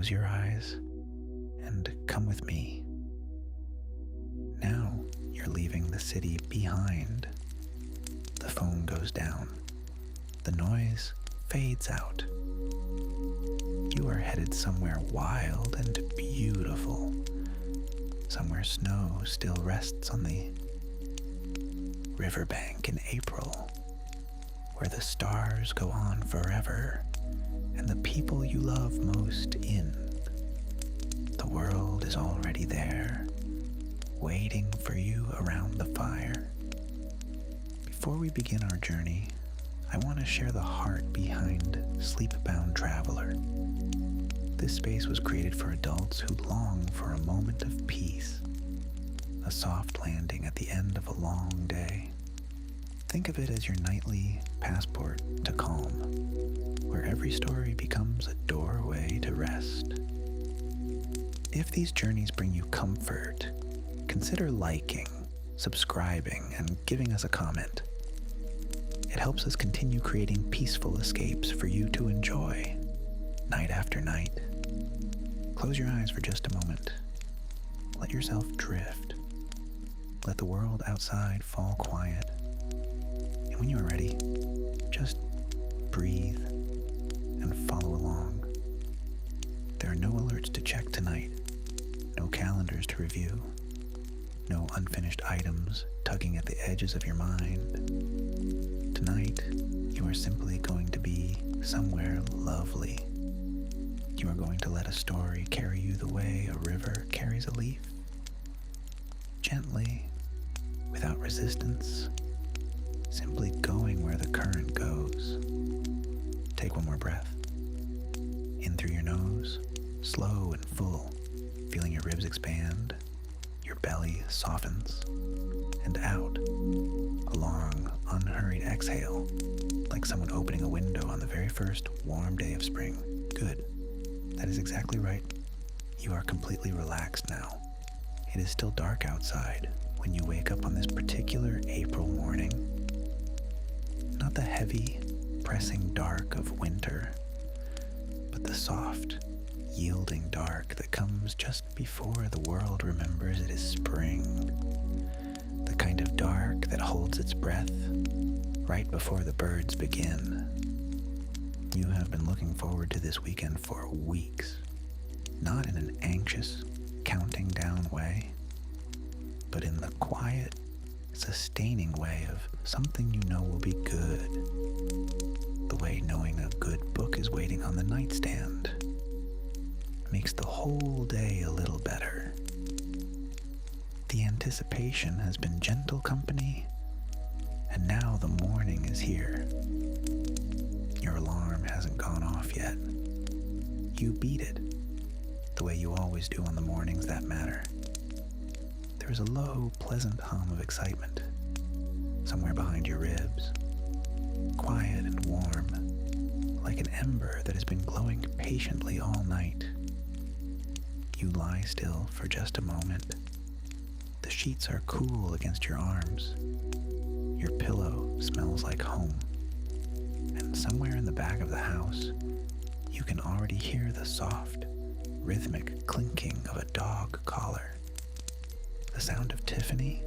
close your eyes and come with me. Now you're leaving the city behind. The phone goes down. The noise fades out. You are headed somewhere wild and beautiful. Somewhere snow still rests on the riverbank in April, where the stars go on forever and the people you love most in. The world is already there, waiting for you around the fire. Before we begin our journey, I want to share the heart behind Sleepbound Traveler. This space was created for adults who long for a moment of peace, a soft landing at the end of a long day. Think of it as your nightly passport to calm, where every story becomes a doorway to rest. If these journeys bring you comfort, consider liking, subscribing, and giving us a comment. It helps us continue creating peaceful escapes for you to enjoy, night after night. Close your eyes for just a moment. Let yourself drift. Let the world outside fall quiet. And when you are ready, just breathe and follow along. There are no alerts to check tonight, no calendars to review, no unfinished items tugging at the edges of your mind. Tonight, you are simply going to be somewhere lovely. You are going to let a story carry you the way a river carries a leaf. Gently, without resistance, simply going where the current goes. Take one more breath. In through your nose, slow and full, feeling your ribs expand, your belly softens, and out. A long, unhurried exhale, like someone opening a window on the very first warm day of spring. Good. That is exactly right. You are completely relaxed now. It is still dark outside when you wake up on this particular April morning. Not the heavy, pressing dark of winter, but the soft, yielding dark that comes just before the world remembers it is spring. The kind of dark that holds its breath right before the birds begin. You have been looking forward to this weekend for weeks, not in an anxious, counting down way, but in the quiet, sustaining way of something you know will be good. The way knowing a good book is waiting on the nightstand makes the whole day a little better. The anticipation has been gentle company, and now the morning is here. Your alarm hasn't gone off yet. You beat it, the way you always do on the mornings that matter. There is a low, pleasant hum of excitement somewhere behind your ribs, quiet and warm, like an ember that has been glowing patiently all night. You lie still for just a moment. The sheets are cool against your arms. Your pillow smells like home. And somewhere in the back of the house, you can already hear the soft, rhythmic clinking of a dog collar. The sound of Tiffany,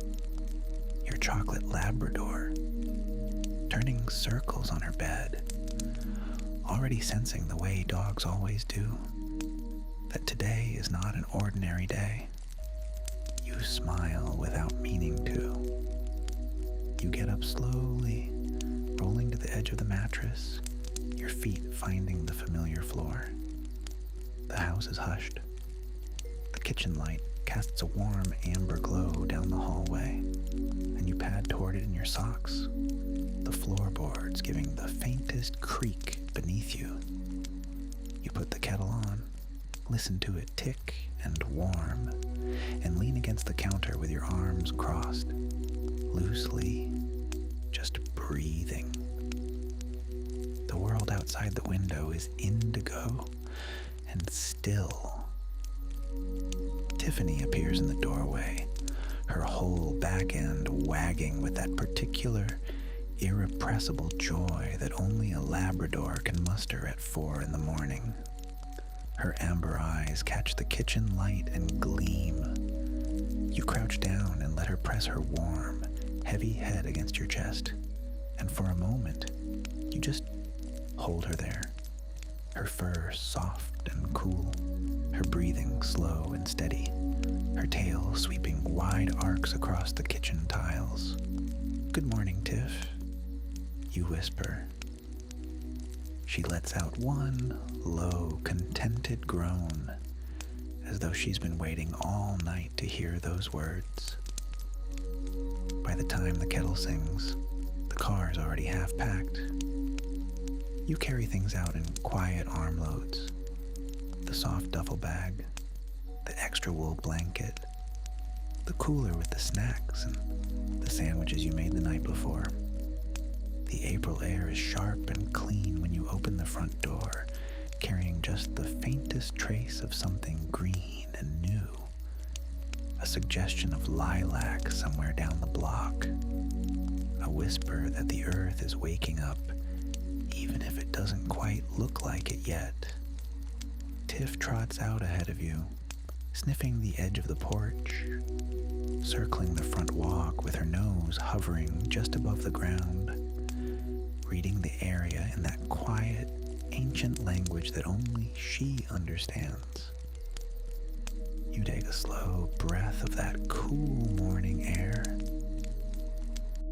your chocolate Labrador, turning circles on her bed, already sensing the way dogs always do, that today is not an ordinary day. You smile without meaning to. You get up slowly, rolling to the edge of the mattress, your feet finding the familiar floor. The house is hushed. The kitchen light casts a warm amber glow down the hallway, and you pad toward it in your socks, the floorboards giving the faintest creak beneath you. You put the kettle on, listen to it tick and warm, and lean against the counter with your arms crossed, loosely, just breathing. The world outside the window is indigo and still. Tiffany appears in the doorway, her whole back end wagging with that particular irrepressible joy that only a Labrador can muster at 4 in the morning. Her amber eyes catch the kitchen light and gleam. You crouch down and let her press her warm, heavy head against your chest, and for a moment, you just hold her there. Her fur soft and cool, her breathing slow and steady, her tail sweeping wide arcs across the kitchen tiles. "Good morning, Tiff," you whisper. She lets out one low, contented groan, as though she's been waiting all night to hear those words. By the time the kettle sings, the car's already half packed. You carry things out in quiet armloads. The soft duffel bag, the extra wool blanket, the cooler with the snacks and the sandwiches you made the night before. The April air is sharp and clean when you open the front door, carrying just the faintest trace of something green and new. A suggestion of lilac somewhere down the block. A whisper that the earth is waking up, even if it doesn't quite look like it yet. Tiff trots out ahead of you, sniffing the edge of the porch, circling the front walk with her nose hovering just above the ground, reading the area in that quiet, ancient language that only she understands. You take a slow breath of that cool morning air.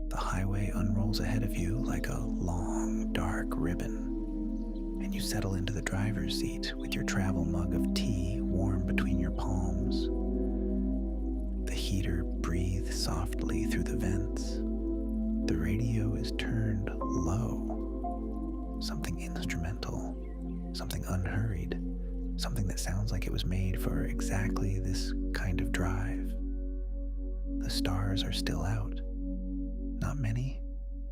The highway unrolls ahead of you like a long, dark ribbon, and you settle into the driver's seat with your travel mug of tea warm between your palms. The heater breathes softly through the vents. The radio is turned low. Something instrumental, something unhurried, something that sounds like it was made for exactly this kind of drive. The stars are still out. Not many,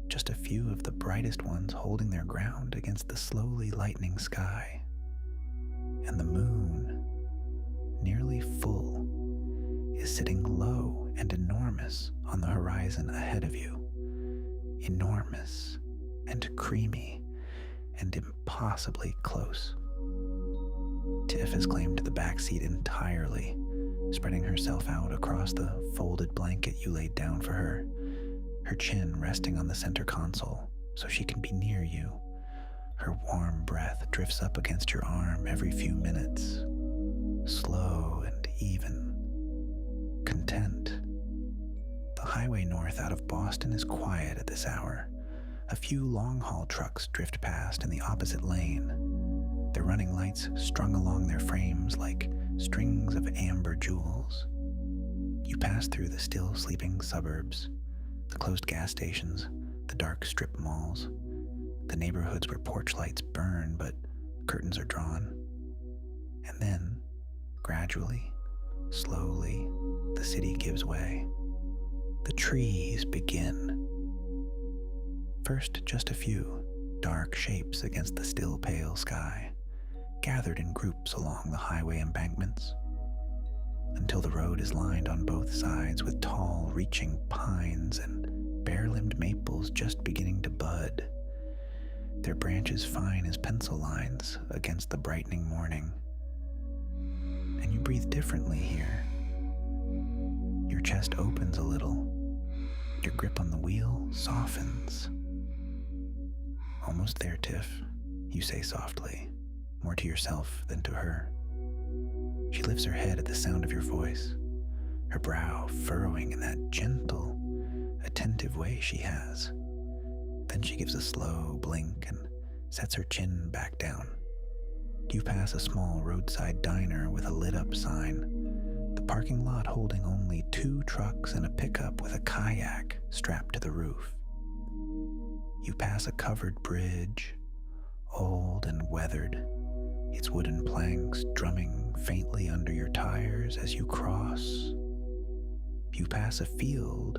just a few of the brightest ones holding their ground against the slowly lightening sky. And the moon, nearly full, is sitting low and enormous on the horizon ahead of you. Enormous and creamy and impossibly close. Tiff has claimed the back seat entirely, spreading herself out across the folded blanket you laid down for her, her chin resting on the center console so she can be near you. Her warm breath drifts up against your arm every few minutes, slow and even, content. The highway north out of Boston is quiet at this hour. A few long-haul trucks drift past in the opposite lane, their running lights strung along their frames like strings of amber jewels. You pass through the still sleeping suburbs, the closed gas stations, the dark strip malls, the neighborhoods where porch lights burn but curtains are drawn. And then, gradually, slowly, the city gives way. The trees begin. First, just a few dark shapes against the still pale sky, gathered in groups along the highway embankments, until the road is lined on both sides with tall, reaching pines and bare-limbed maples just beginning to bud, their branches fine as pencil lines against the brightening morning. And you breathe differently here. Your chest opens a little. Your grip on the wheel softens. "Almost there, Tiff," you say softly, more to yourself than to her. She lifts her head at the sound of your voice, her brow furrowing in that gentle, attentive way she has. Then she gives a slow blink and sets her chin back down. You pass a small roadside diner with a lit-up sign, the parking lot holding only 2 trucks and a pickup with a kayak strapped to the roof. You pass a covered bridge, old and weathered, its wooden planks drumming faintly under your tires as you cross. You pass a field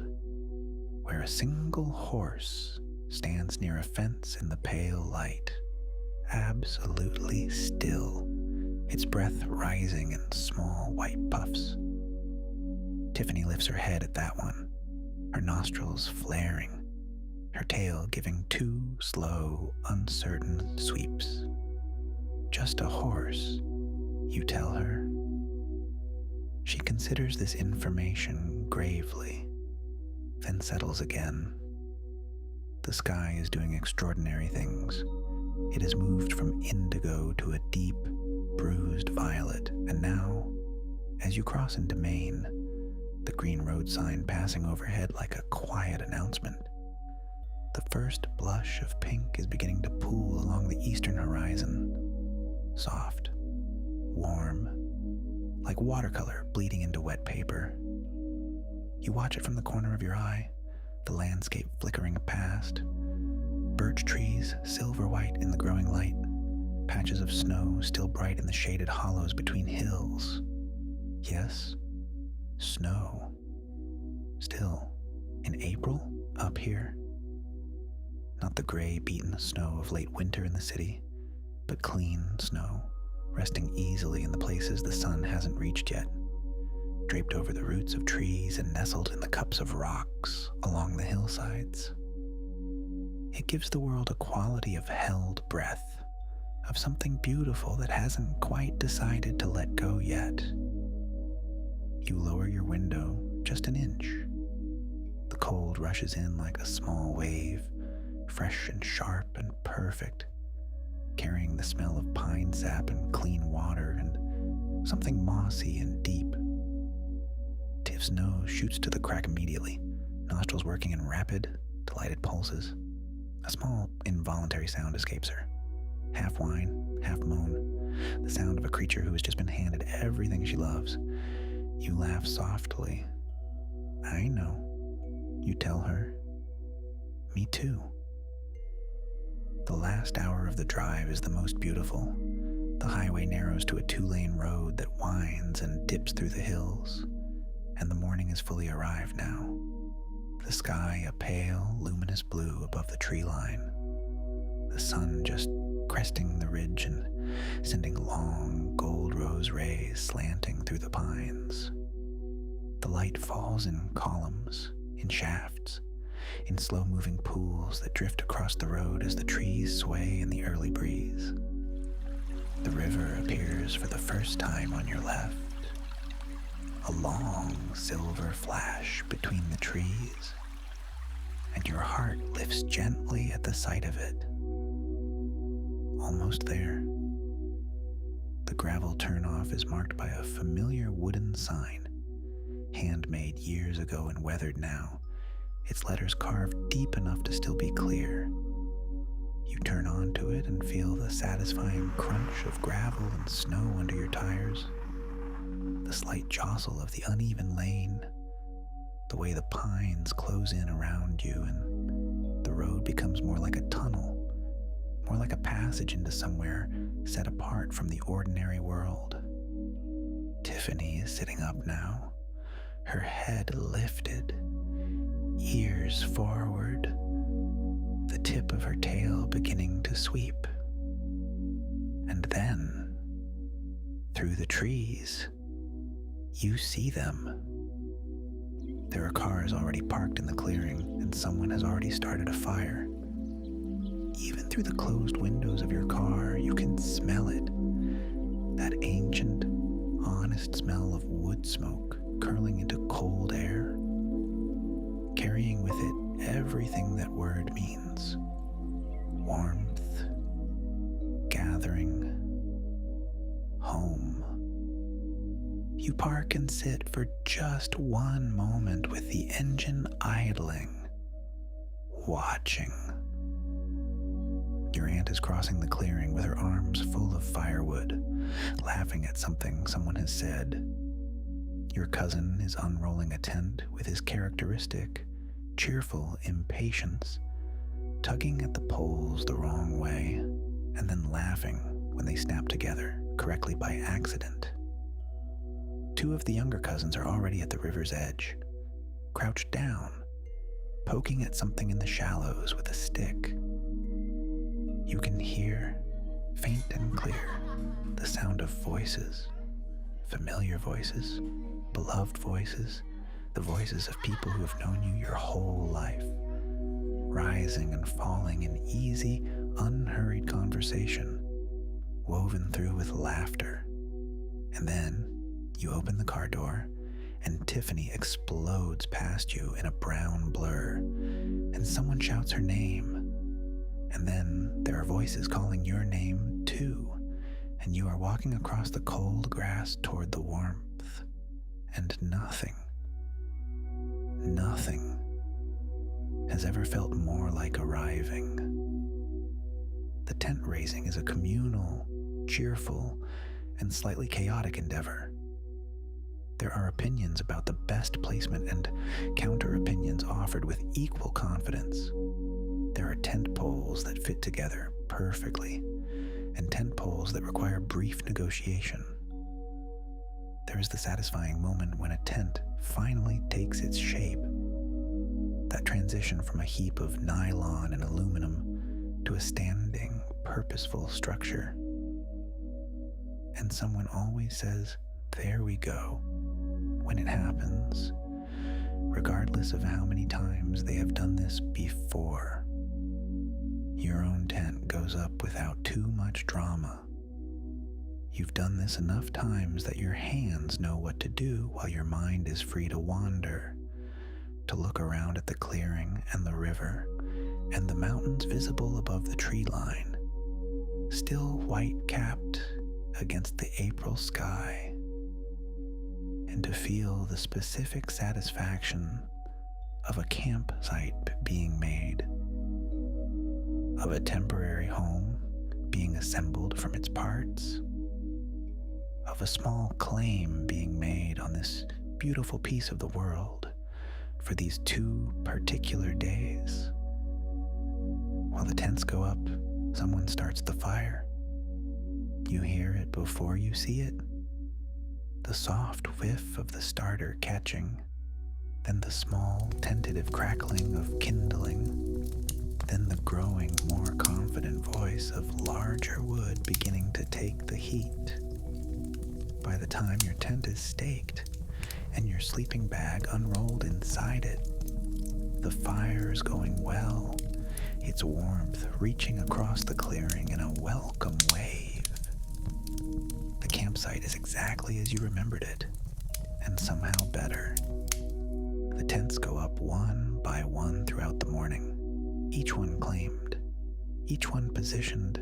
where a single horse stands near a fence in the pale light, absolutely still, its breath rising in small white puffs. Tiffany lifts her head at that one, her nostrils flaring, her tail giving 2 slow, uncertain sweeps. Just a horse, you tell her. She considers this information gravely, then settles again. The sky is doing extraordinary things. It has moved from indigo to a deep, bruised violet, and now, as you cross into Maine, the green road sign passing overhead like a quiet announcement, the first blush of pink is beginning to pool along the eastern horizon. Soft, warm, like watercolor bleeding into wet paper. You watch it from the corner of your eye, the landscape flickering past, birch trees silver white in the growing light, patches of snow still bright in the shaded hollows between hills. Yes, snow. Still, in April, up here. Not the gray, beaten snow of late winter in the city, but clean snow, resting easily in the places the sun hasn't reached yet, draped over the roots of trees and nestled in the cups of rocks along the hillsides. It gives the world a quality of held breath, of something beautiful that hasn't quite decided to let go yet. You lower your window just an inch. The cold rushes in like a small wave, fresh and sharp and perfect, carrying the smell of pine sap and clean water and something mossy and deep. Tiff's nose shoots to the crack immediately, nostrils working in rapid, delighted pulses. A small, involuntary sound escapes her. Half whine, half moan, the sound of a creature who has just been handed everything she loves. You laugh softly. I know, you tell her. Me too. The last hour of the drive is the most beautiful. The highway narrows to a 2-lane road that winds and dips through the hills, and the morning is fully arrived now. The sky a pale, luminous blue above the tree line. The sun just cresting the ridge and sending long gold rose rays slanting through the pines. The light falls in columns, in shafts, in slow-moving pools that drift across the road as the trees sway in the early breeze. The river appears for the first time on your left, a long silver flash between the trees, and your heart lifts gently at the sight of it. Almost there. The gravel turnoff is marked by a familiar wooden sign, handmade years ago and weathered now, its letters carved deep enough to still be clear. You turn onto it and feel the satisfying crunch of gravel and snow under your tires, the slight jostle of the uneven lane, the way the pines close in around you, and the road becomes more like a tunnel, more like a passage into somewhere set apart from the ordinary world. Tiffany is sitting up now, her head lifted, ears forward, the tip of her tail beginning to sweep. And then, through the trees, you see them. There are cars already parked in the clearing, and someone has already started a fire. Even through the closed windows of your car, you can smell it. That ancient, honest smell of wood smoke curling into cold air, carrying with it everything that word means. Warmth, gathering, home. You park and sit for just one moment with the engine idling, watching. Your aunt is crossing the clearing with her arms full of firewood, laughing at something someone has said. Your cousin is unrolling a tent with his characteristic, cheerful impatience, tugging at the poles the wrong way, and then laughing when they snap together, correctly by accident. Two of the younger cousins are already at the river's edge, crouched down, poking at something in the shallows with a stick. You can hear, faint and clear, the sound of voices, familiar voices, beloved voices, the voices of people who have known you your whole life, rising and falling in easy, unhurried conversation, woven through with laughter, And then you open the car door, and Tiffany explodes past you in a brown blur, and someone shouts her name. And then there are voices calling your name too, and you are walking across the cold grass toward the warmth, and nothing has ever felt more like arriving. The tent raising is a communal, cheerful, and slightly chaotic endeavor. There are opinions about the best placement and counter-opinions offered with equal confidence. There are tent poles that fit together perfectly, and tent poles that require brief negotiation. There is the satisfying moment when a tent finally takes its shape. That transition from a heap of nylon and aluminum to a standing, purposeful structure. And someone always says, "There we go," when it happens, regardless of how many times they have done this before. Your own tent goes up without too much drama. You've done this enough times that your hands know what to do while your mind is free to wander, to look around at the clearing and the river and the mountains visible above the tree line, still white-capped against the April sky, and to feel the specific satisfaction of a campsite being made, of a temporary home being assembled from its parts, of a small claim being made on this beautiful piece of the world for these 2 particular days. While the tents go up, someone starts the fire. You hear it before you see it. The soft whiff of the starter catching, then the small tentative crackling of kindling, then the growing, more confident voice of larger wood beginning to take the heat. By the time your tent is staked and your sleeping bag unrolled inside it, the fire is going well, its warmth reaching across the clearing in a welcome wave. The campsite is exactly as you remembered it, and somehow better. The tents go up one by one throughout the morning, each one claimed, each one positioned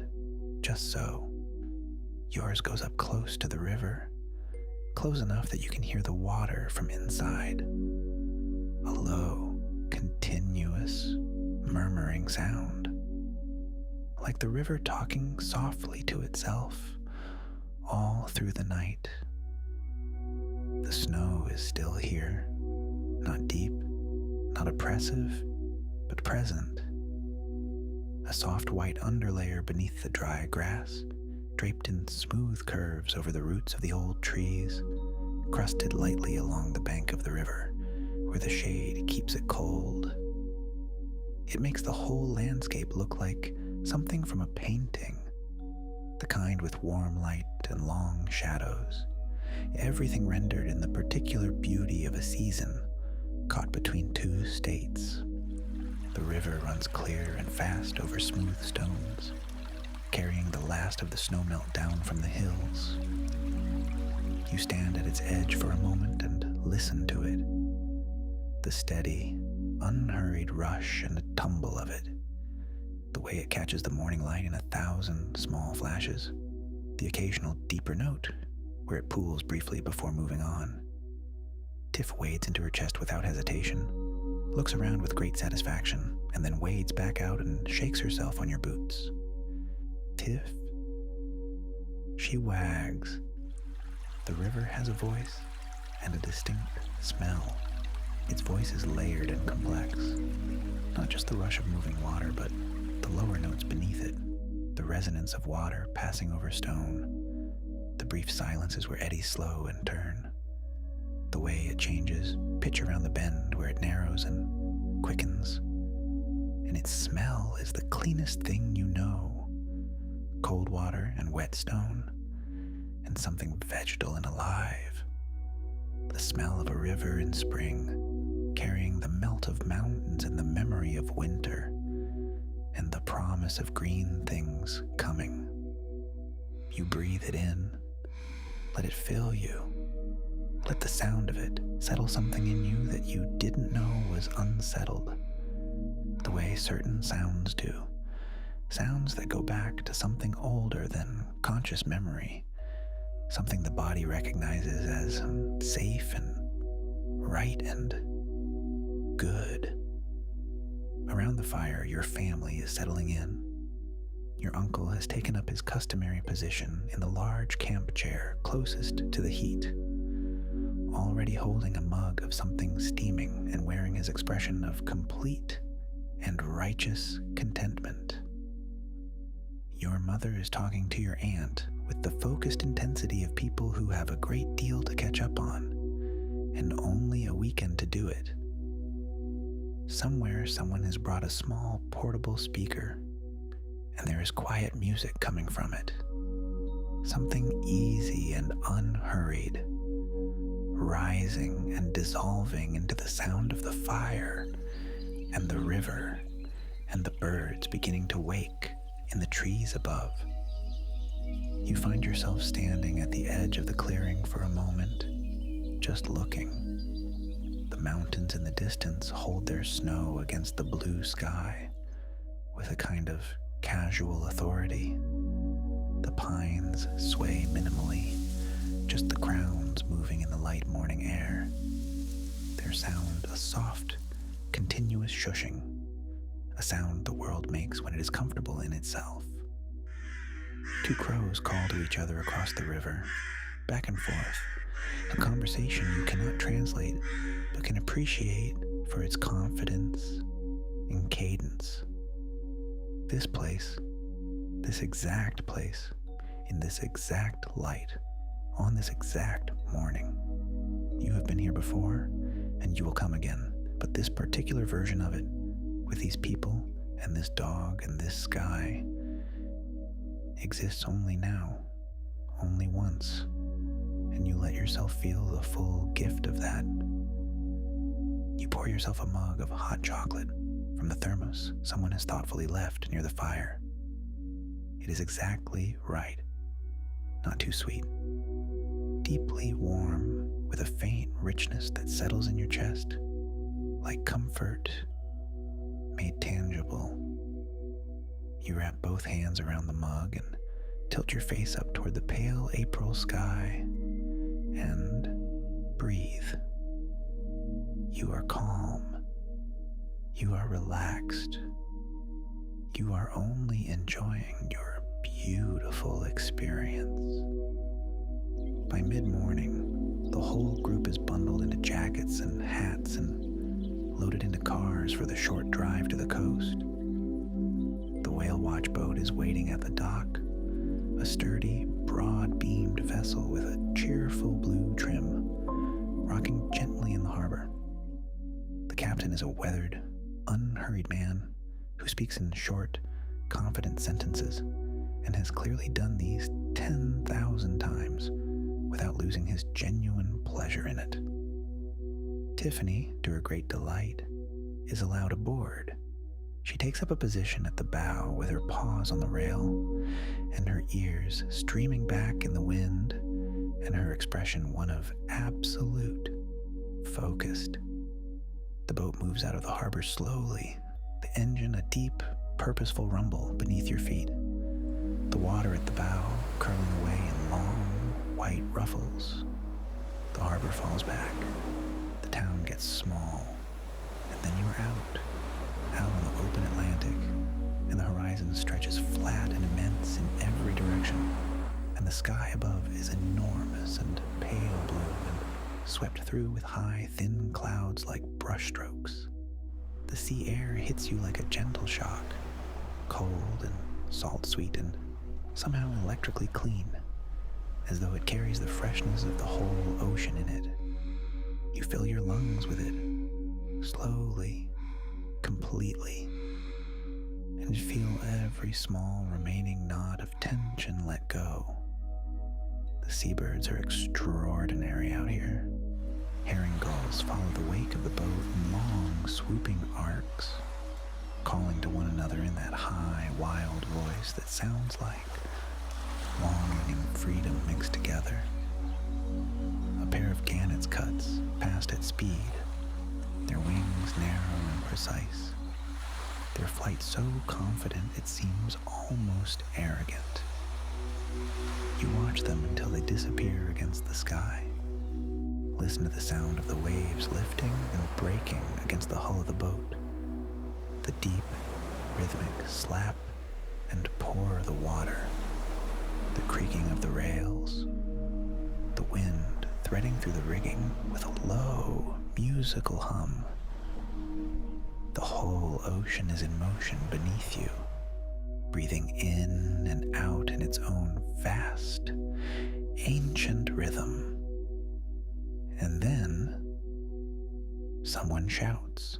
just so. Yours goes up close to the river, close enough that you can hear the water from inside. A low, continuous, murmuring sound, like the river talking softly to itself all through the night. The snow is still here, not deep, not oppressive, but present. A soft white underlayer beneath the dry grass, draped in smooth curves over the roots of the old trees, crusted lightly along the bank of the river, where the shade keeps it cold. It makes the whole landscape look like something from a painting, the kind with warm light and long shadows, everything rendered in the particular beauty of a season caught between 2 states. The river runs clear and fast over smooth stones, carrying the last of the snowmelt down from the hills. You stand at its edge for a moment and listen to it. The steady, unhurried rush and tumble of it. The way it catches the morning light in 1,000 small flashes. The occasional deeper note, where it pools briefly before moving on. Tiff wades into her chest without hesitation, looks around with great satisfaction, and then wades back out and shakes herself on your boots. Tiff? She wags. The river has a voice and a distinct smell. Its voice is layered and complex. Not just the rush of moving water, but the lower notes beneath it. The resonance of water passing over stone. The brief silences where eddies slow and turn. The way it changes pitch around the bend where it narrows and quickens. And its smell is the cleanest thing you know. Cold water and wet stone, and something vegetal and alive. The smell of a river in spring, carrying the melt of mountains and the memory of winter, and the promise of green things coming. You breathe it in, Let it fill you. Let the sound of it settle something in you that you didn't know was unsettled, the way certain sounds do. Sounds that go back to something older than conscious memory, something the body recognizes as safe and right and good. Around the fire, your family is settling in. Your uncle has taken up his customary position in the large camp chair closest to the heat, already holding a mug of something steaming and wearing his expression of complete and righteous contentment. Your mother is talking to your aunt with the focused intensity of people who have a great deal to catch up on, and only a weekend to do it. Somewhere someone has brought a small portable speaker, and there is quiet music coming from it. Something easy and unhurried, rising and dissolving into the sound of the fire and the river and the birds beginning to wake in the trees above. You find yourself standing at the edge of the clearing for a moment, just looking. The mountains in the distance hold their snow against the blue sky with a kind of casual authority. The pines sway minimally, just the crowns moving in the light morning air. Their sound a soft, continuous shushing, a sound the world makes when it is comfortable in itself. Two crows call to each other across the river, back and forth, a conversation you cannot translate, but can appreciate for its confidence and cadence. This place, this exact place, in this exact light, on this exact morning. You have been here before, and you will come again, but this particular version of it, with these people and this dog and this sky, exists only now, only once, and you let yourself feel the full gift of that. You pour yourself a mug of hot chocolate from the thermos someone has thoughtfully left near the fire. It is exactly right, not too sweet, deeply warm with a faint richness that settles in your chest, like comfort made tangible. You wrap both hands around the mug and tilt your face up toward the pale April sky and breathe. You are calm. You are relaxed. You are only enjoying your beautiful experience. By mid-morning, the whole group is bundled into jackets and hats and loaded into cars for the short drive to the coast. The whale watch boat is waiting at the dock, a sturdy, broad-beamed vessel with a cheerful blue trim, rocking gently in the harbor. The captain is a weathered, unhurried man who speaks in short, confident sentences and has clearly done these 10,000 times without losing his genuine pleasure in it. Tiffany, to her great delight, is allowed aboard. She takes up a position at the bow with her paws on the rail and her ears streaming back in the wind and her expression one of absolute focused. The boat moves out of the harbor slowly, the engine a deep, purposeful rumble beneath your feet. The water at the bow curling away in long, white ruffles. The harbor falls back. The town gets small. And then you are out on the open Atlantic, and the horizon stretches flat and immense in every direction, and the sky above is enormous and pale blue and swept through with high, thin clouds like brushstrokes. The sea air hits you like a gentle shock, cold and salt-sweet and somehow electrically clean, as though it carries the freshness of the whole ocean in it. You fill your lungs with it, slowly, completely, and feel every small remaining knot of tension let go. The seabirds are extraordinary out here. Herring gulls follow the wake of the boat in long, swooping arcs, calling to one another in that high, wild voice that sounds like longing and freedom mixed together. cuts past at speed, their wings narrow and precise, their flight so confident it seems almost arrogant. You watch them until they disappear against the sky. Listen to the sound of the waves lifting and breaking against the hull of the boat, the deep, rhythmic slap and pour of the water, the creaking of the rails, the wind threading through the rigging with a low, musical hum. The whole ocean is in motion beneath you, breathing in and out in its own vast, ancient rhythm. And then, someone shouts.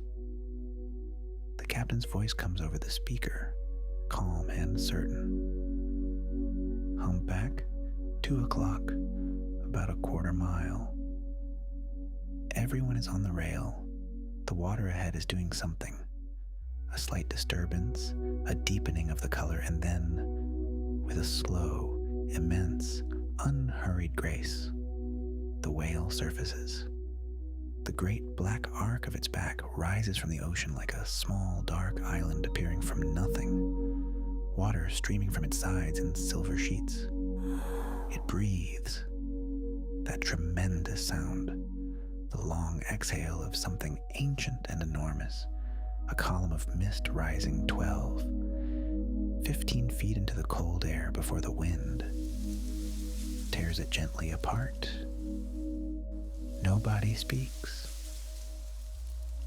The captain's voice comes over the speaker, calm and certain. Humpback, 2 o'clock, about a quarter mile. Everyone is on the rail. The water ahead is doing something. A slight disturbance, a deepening of the color, and then, with a slow, immense, unhurried grace, the whale surfaces. The great black arc of its back rises from the ocean like a small, dark island appearing from nothing, water streaming from its sides in silver sheets. It breathes, that tremendous sound, the long exhale of something ancient and enormous, a column of mist rising 12, 15 feet into the cold air before the wind tears it gently apart. Nobody speaks.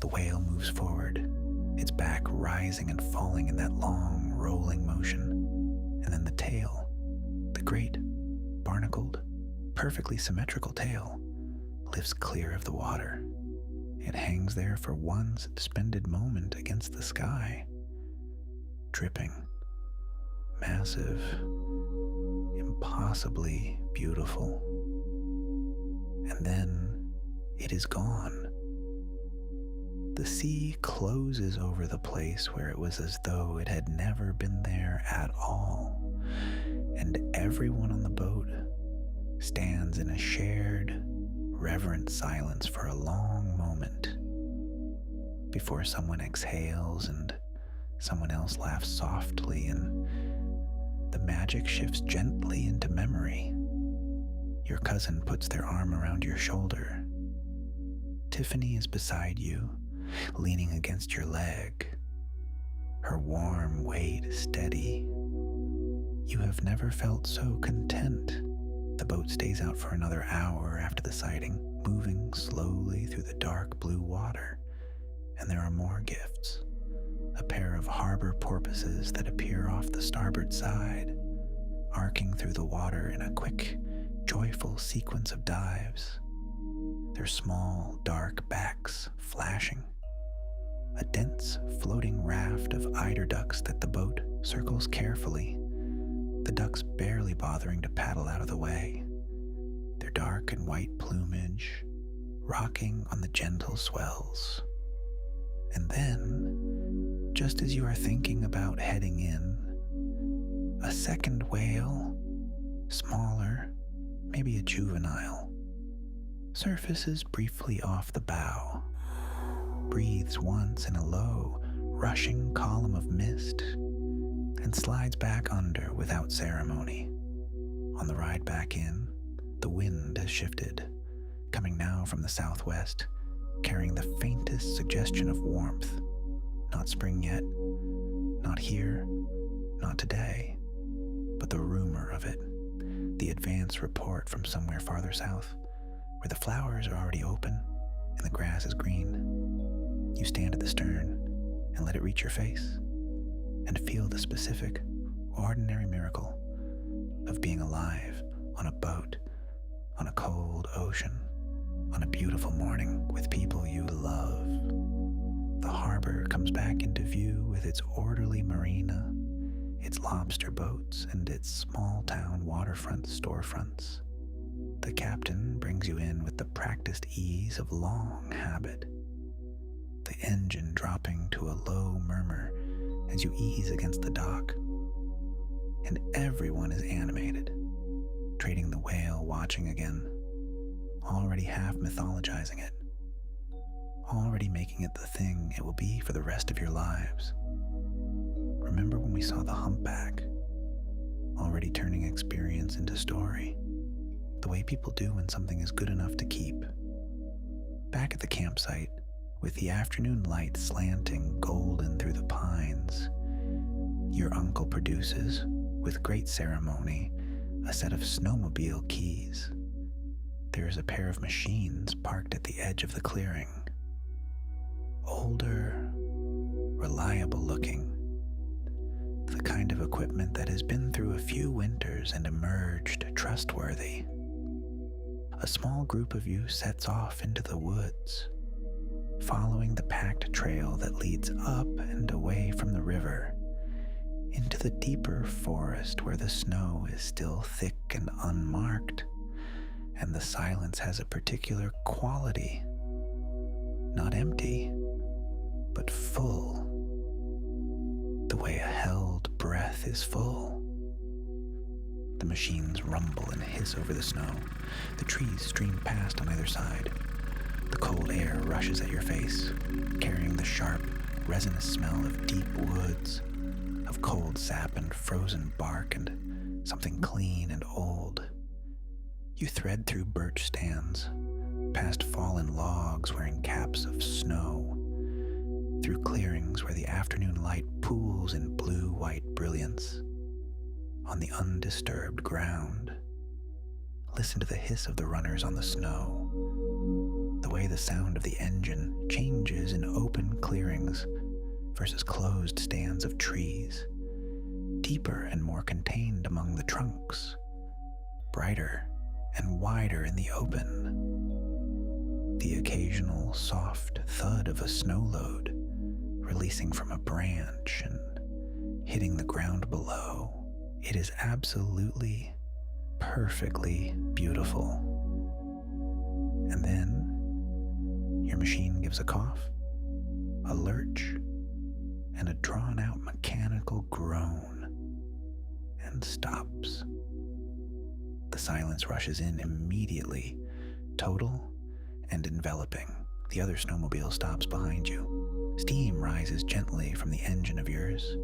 The whale moves forward, its back rising and falling in that long, rolling motion, and then the tail, the great, barnacled, perfectly symmetrical tail, lifts clear of the water. It hangs there for one suspended moment against the sky, dripping, massive, impossibly beautiful. And then it is gone. The sea closes over the place where it was as though it had never been there at all, and everyone on the boat stands in a shared, reverent silence for a long moment before someone exhales and someone else laughs softly, and the magic shifts gently into memory. Your cousin puts their arm around your shoulder. Tiffany is beside you, leaning against your leg, her warm weight steady. You have never felt so content. The boat stays out for another hour after the sighting, moving slowly through the dark blue water, and there are more gifts. A pair of harbor porpoises that appear off the starboard side, arcing through the water in a quick, joyful sequence of dives, their small, dark backs flashing. A dense, floating raft of eider ducks that the boat circles carefully, the ducks barely bothering to paddle out of the way, their dark and white plumage rocking on the gentle swells. And then, just as you are thinking about heading in, a second whale, smaller, maybe a juvenile, surfaces briefly off the bow, breathes once in a low, rushing column of mist, and slides back under without ceremony. On the ride back in, the wind has shifted, coming now from the southwest, carrying the faintest suggestion of warmth. Not spring yet, not here, not today, but the rumor of it, the advance report from somewhere farther south, where the flowers are already open and the grass is green. You stand at the stern and let it reach your face, and feel the specific, ordinary miracle of being alive on a boat, on a cold ocean, on a beautiful morning with people you love. The harbor comes back into view with its orderly marina, its lobster boats, and its small-town waterfront storefronts. The captain brings you in with the practiced ease of long habit, the engine dropping to a low murmur as you ease against the dock, and everyone is animated, trading the whale watching again, already already half mythologizing it, already making it the thing it will be for the rest of your lives. Remember when we saw the humpback, already turning experience into story, the way people do when something is good enough to keep. Back at the campsite, with the afternoon light slanting golden through the pines, your uncle produces, with great ceremony, a set of snowmobile keys. There is a pair of machines parked at the edge of the clearing. Older, reliable looking. The kind of equipment that has been through a few winters and emerged trustworthy. A small group of you sets off into the woods, following the packed trail that leads up and away from the river, into the deeper forest where the snow is still thick and unmarked, and the silence has a particular quality, not empty, but full, the way a held breath is full. The machines rumble and hiss over the snow. The trees stream past on either side. The cold air rushes at your face, carrying the sharp, resinous smell of deep woods, of cold sap and frozen bark and something clean and old. You thread through birch stands, past fallen logs wearing caps of snow, through clearings where the afternoon light pools in blue-white brilliance. On the undisturbed ground, listen to the hiss of the runners on the snow, the way the sound of the engine changes in open clearings versus closed stands of trees, deeper and more contained among the trunks, brighter and wider in the open. The occasional soft thud of a snow load releasing from a branch and hitting the ground below. It is absolutely, perfectly beautiful. And then your machine gives a cough, a lurch, and a drawn-out mechanical groan, and stops. The silence rushes in immediately, total and enveloping. The other snowmobile stops behind you. Steam rises gently from the engine of yours.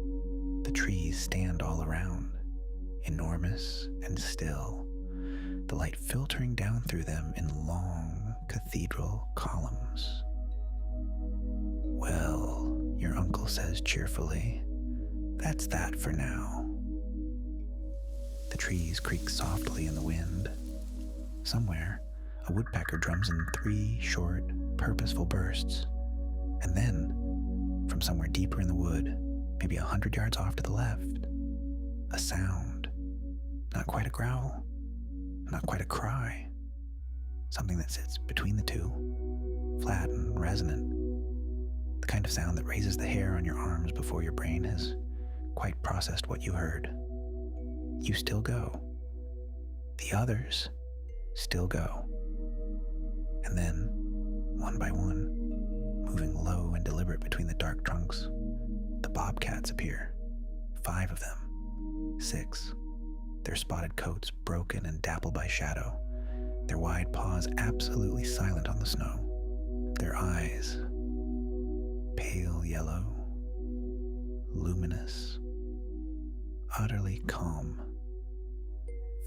The trees stand all around, enormous and still, the light filtering down through them in long cathedral columns. Well, your uncle says cheerfully, that's that for now. The trees creak softly in the wind. Somewhere, a woodpecker drums in 3 short, purposeful bursts. And then, from somewhere deeper in the wood, maybe 100 yards off to the left, a sound. Not quite a growl, not quite a cry. Something that sits between the two, flat and resonant. The kind of sound that raises the hair on your arms before your brain has quite processed what you heard. You still go. The others still go. And then, one by one, moving low and deliberate between the dark trunks, the bobcats appear. 5 of them. 6. Their spotted coats broken and dappled by shadow, their wide paws absolutely silent on the snow, their eyes pale yellow, luminous, utterly calm,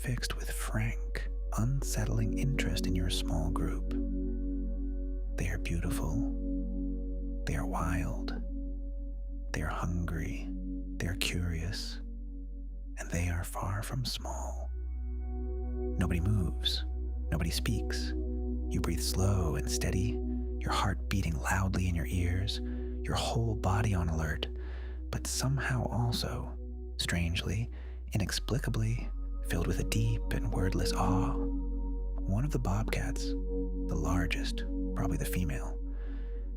fixed with frank, unsettling interest in your small group. They are beautiful, they are wild, they are hungry, they are curious, and they are far from small. Nobody moves, nobody speaks. You breathe slow and steady, your heart beating loudly in your ears, your whole body on alert, but somehow also, strangely, inexplicably, filled with a deep and wordless awe. One of the bobcats, the largest, probably the female,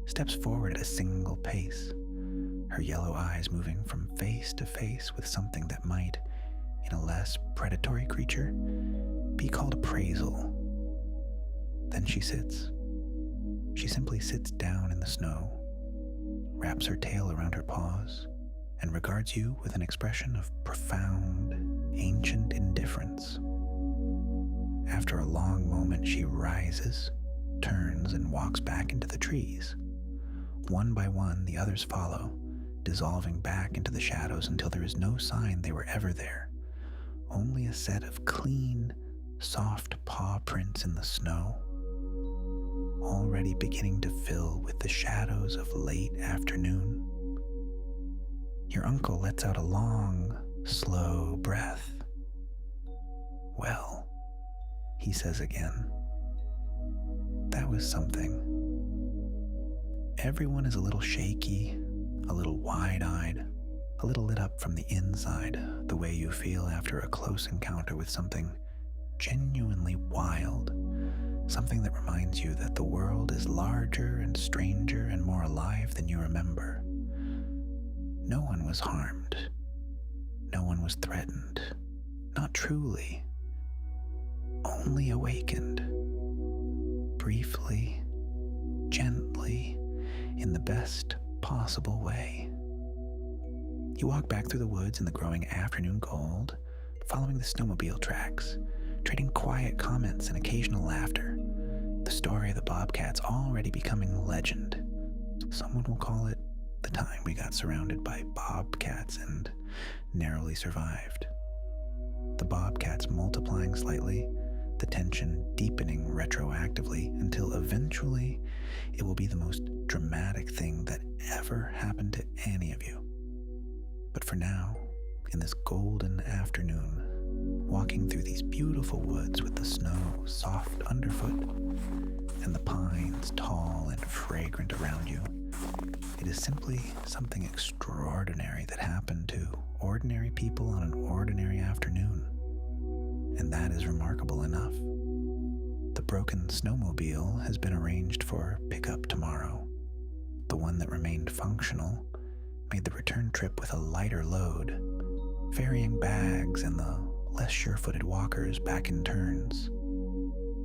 steps forward at a single pace, her yellow eyes moving from face to face with something that might, in a less predatory creature, be called appraisal. Then she sits. She simply sits down in the snow, wraps her tail around her paws, and regards you with an expression of profound, ancient indifference. After a long moment, she rises, turns and walks back into the trees. One by one, the others follow, dissolving back into the shadows until there is no sign they were ever there, only a set of clean, soft paw prints in the snow, already beginning to fill with the shadows of late afternoon. Your uncle lets out a long, slow breath. "Well," he says again, "that was something." Everyone is a little shaky, a little wide-eyed, a little lit up from the inside, the way you feel after a close encounter with something genuinely wild, something that reminds you that the world is larger and stranger and more alive than you remember. No one was harmed. No one was threatened. Not truly. Only awakened. Briefly, gently, in the best possible way. You walk back through the woods in the growing afternoon cold, following the snowmobile tracks, trading quiet comments and occasional laughter. The story of the bobcats already becoming legend. Someone will call it the time we got surrounded by bobcats and narrowly survived. The bobcats multiplying slightly, the tension deepening retroactively until eventually it will be the most dramatic thing that ever happened to any of you. But for now, in this golden afternoon, walking through these beautiful woods with the snow soft underfoot and the pines tall and fragrant around you, it is simply something extraordinary that happened to ordinary people on an ordinary afternoon. And that is remarkable enough. The broken snowmobile has been arranged for pickup tomorrow. The one that remained functional made the return trip with a lighter load, ferrying bags and the less sure-footed walkers back in turns.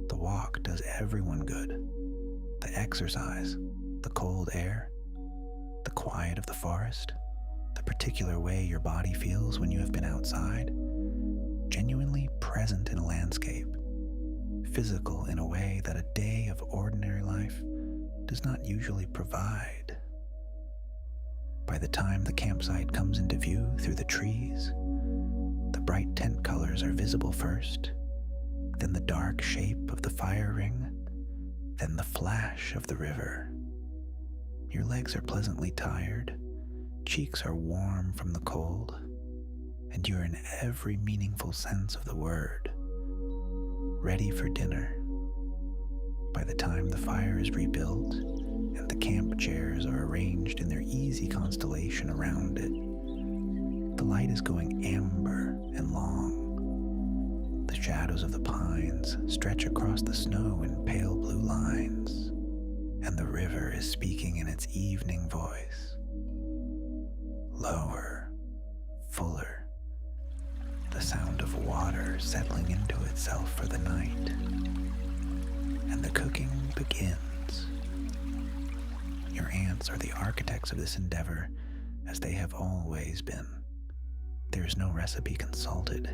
The walk does everyone good. The exercise, the cold air, the quiet of the forest, the particular way your body feels when you have been outside, genuinely present in a landscape, physical in a way that a day of ordinary life does not usually provide. By the time the campsite comes into view through the trees, the bright tent colors are visible first, then the dark shape of the fire ring, then the flash of the river. Your legs are pleasantly tired, cheeks are warm from the cold, and you're in every meaningful sense of the word, ready for dinner. By the time the fire is rebuilt and the camp chairs are arranged in their easy constellation around it, the light is going amber and long. The shadows of the pines stretch across the snow in pale blue lines, and the river is speaking in its evening voice. Lower, fuller, the sound of water settling into itself for the night. And the cooking begins. Your aunts are the architects of this endeavor, as they have always been. There is no recipe consulted.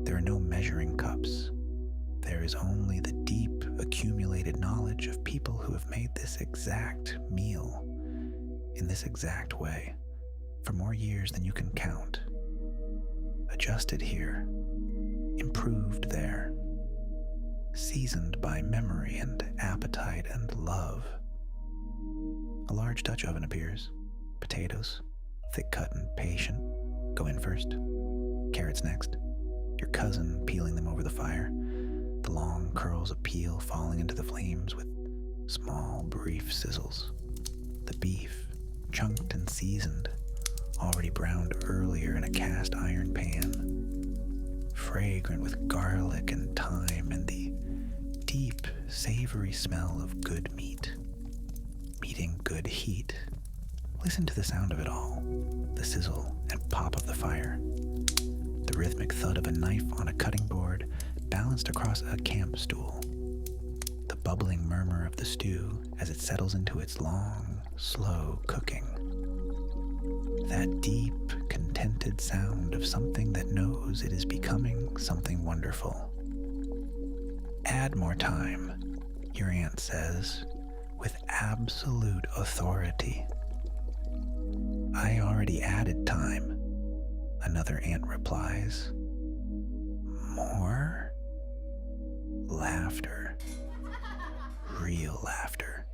There are no measuring cups. There is only the deep, accumulated knowledge of people who have made this exact meal in this exact way for more years than you can count. Adjusted here, improved there, seasoned by memory and appetite and love. A large Dutch oven appears. Potatoes, thick cut and patient, go in first. Carrots next. Your cousin peeling them over the fire, the long curls of peel falling into the flames with small, brief sizzles. The beef, chunked and seasoned, already browned earlier in a cast iron pan, fragrant with garlic and thyme and the deep, savory smell of good meat, meeting good heat. Listen to the sound of it all, the sizzle and pop of the fire, the rhythmic thud of a knife on a cutting board balanced across a camp stool, the bubbling murmur of the stew as it settles into its long, slow cooking, that deep, contented sound of something that knows it is becoming something wonderful. Add more time, your aunt aunt says, with absolute authority. I already added time, another aunt replies. More? Laughter. Real laughter.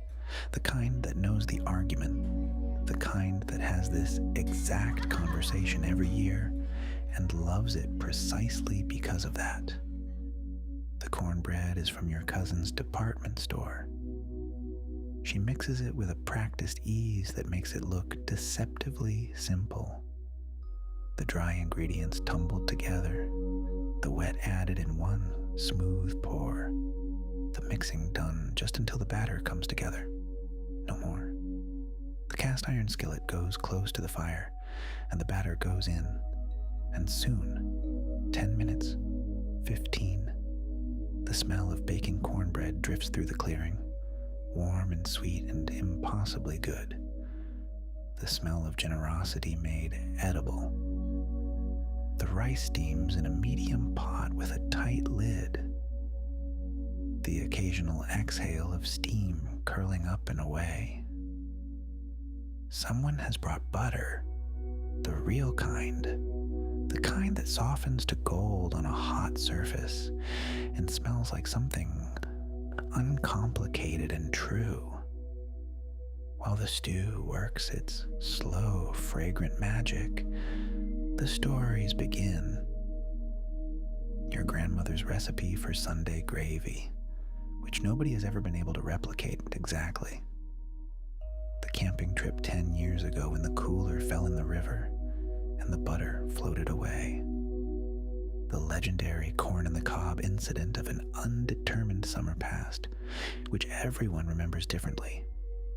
The kind that knows the argument. The kind that has this exact conversation every year and loves it precisely because of that. The cornbread is from your cousin's department store. She mixes it with a practiced ease that makes it look deceptively simple. The dry ingredients tumbled together, the wet added in one smooth pour, the mixing done just until the batter comes together. No more. The cast iron skillet goes close to the fire, and the batter goes in, and soon, 10 minutes, 15, the smell of baking cornbread drifts through the clearing, warm and sweet and impossibly good. The smell of generosity made edible. The rice steams in a medium pot with a tight lid. The occasional exhale of steam curling up and away. Someone has brought butter, the real kind, the kind that softens to gold on a hot surface and smells like something uncomplicated and true. While the stew works its slow, fragrant magic, the stories begin. Your grandmother's recipe for Sunday gravy, which nobody has ever been able to replicate exactly. The camping trip 10 years ago when the cooler fell in the river and the butter floated away. The legendary corn on the cob incident of an undetermined summer past, which everyone remembers differently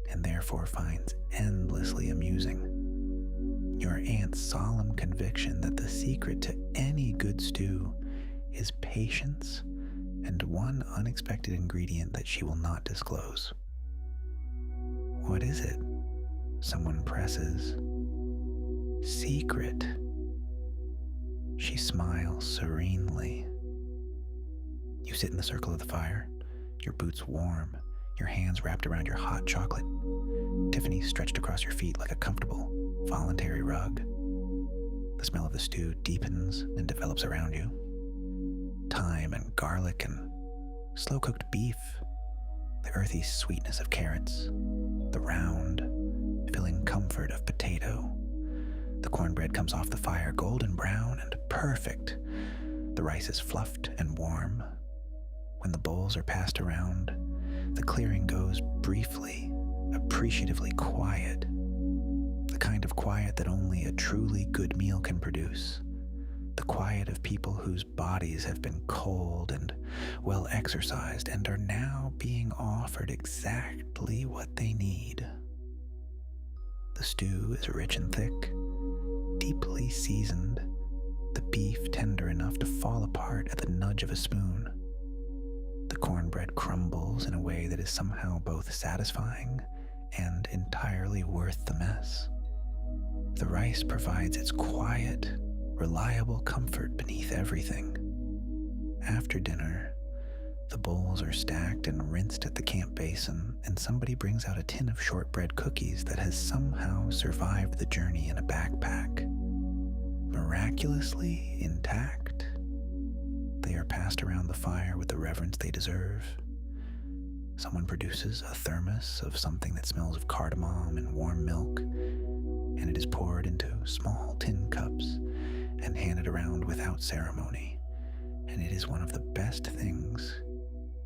and therefore finds endlessly amusing. Your aunt's solemn conviction that the secret to any good stew is patience and one unexpected ingredient that she will not disclose. What is it? Someone presses. Secret. She smiles serenely. You sit in the circle of the fire, your boots warm, your hands wrapped around your hot chocolate, Tiffany stretched across your feet like a comfortable, voluntary rug. The smell of the stew deepens and develops around you. Thyme and garlic and slow-cooked beef, the earthy sweetness of carrots, the round, filling comfort of potato. The cornbread comes off the fire golden brown and perfect. The rice is fluffed and warm. When the bowls are passed around, the clearing goes briefly, appreciatively quiet. The kind of quiet that only a truly good meal can produce. The quiet of people whose bodies have been cold and well exercised and are now being offered exactly what they need. The stew is rich and thick, deeply seasoned, the beef tender enough to fall apart at the nudge of a spoon. The cornbread crumbles in a way that is somehow both satisfying and entirely worth the mess. The rice provides its quiet, reliable comfort beneath everything. After dinner, the bowls are stacked and rinsed at the camp basin, and somebody brings out a tin of shortbread cookies that has somehow survived the journey in a backpack. Miraculously intact, they are passed around the fire with the reverence they deserve. Someone produces a thermos of something that smells of cardamom and warm milk, and it is poured into small tin cups and handed around without ceremony, and it is one of the best things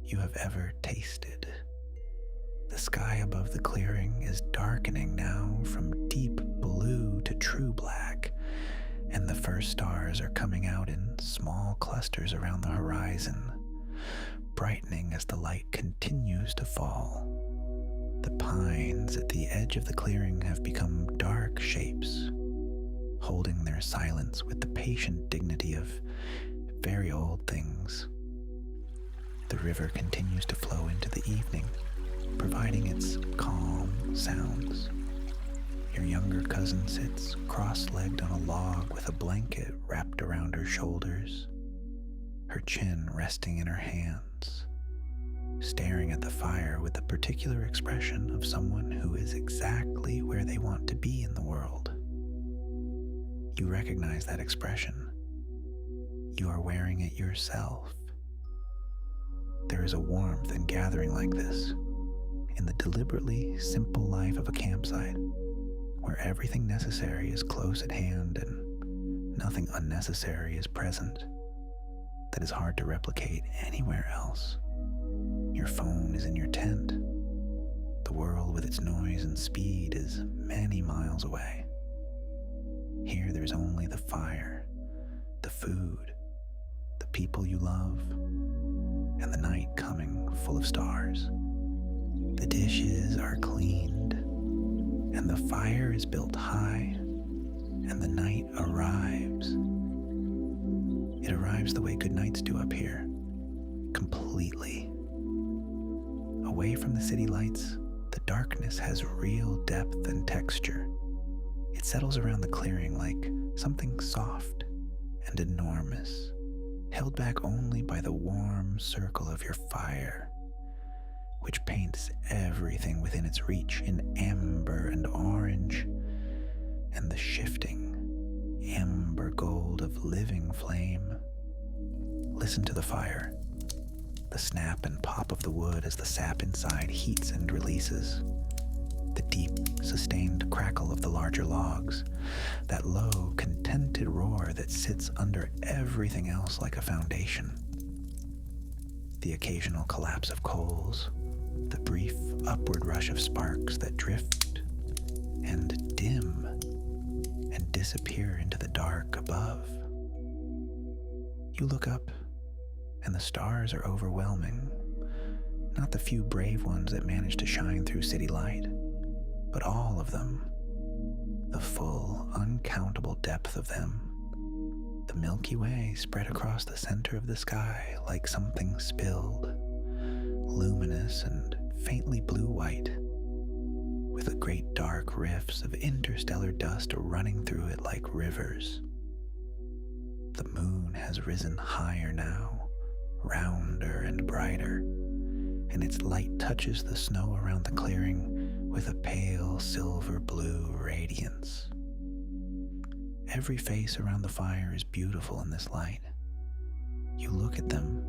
you have ever tasted. The sky above the clearing is darkening now from deep blue to true black, and the first stars are coming out in small clusters around the horizon, brightening as the light continues to fall. The pines at the edge of the clearing have become dark shapes, holding their silence with the patient dignity of very old things. The river continues to flow into the evening, providing its calm sounds. Your younger cousin sits cross-legged on a log with a blanket wrapped around her shoulders, her chin resting in her hands, staring at the fire with particular expression of someone who is exactly where they want to be in the world. You recognize that expression. You are wearing it yourself. There is a warmth in gathering like this, in the deliberately simple life of a campsite, where everything necessary is close at hand and nothing unnecessary is present, that is hard to replicate anywhere else. Your phone is in your tent. The world with its noise and speed is many miles away. Here there's only the fire, the food, the people you love, and the night coming full of stars. The dishes are cleaned, and the fire is built high, and the night arrives. It arrives the way good nights do up here, completely. Away from the city lights, the darkness has real depth and texture. It settles around the clearing like something soft and enormous, held back only by the warm circle of your fire, which paints everything within its reach in amber and orange, and the shifting amber gold of living flame. Listen to the fire, the snap and pop of the wood as the sap inside heats and releases, the deep, sustained crackle of the larger logs, that low, contented roar that sits under everything else like a foundation, the occasional collapse of coals, the brief upward rush of sparks that drift and dim and disappear into the dark above. You look up, and the stars are overwhelming, not the few brave ones that manage to shine through city light, but all of them, the full, uncountable depth of them, the Milky Way spread across the center of the sky like something spilled, luminous and faintly blue-white, with the great dark rifts of interstellar dust running through it like rivers. The moon has risen higher now, rounder and brighter, and its light touches the snow around the clearing with a pale silver blue radiance. Every face around the fire is beautiful in this light. You look at them,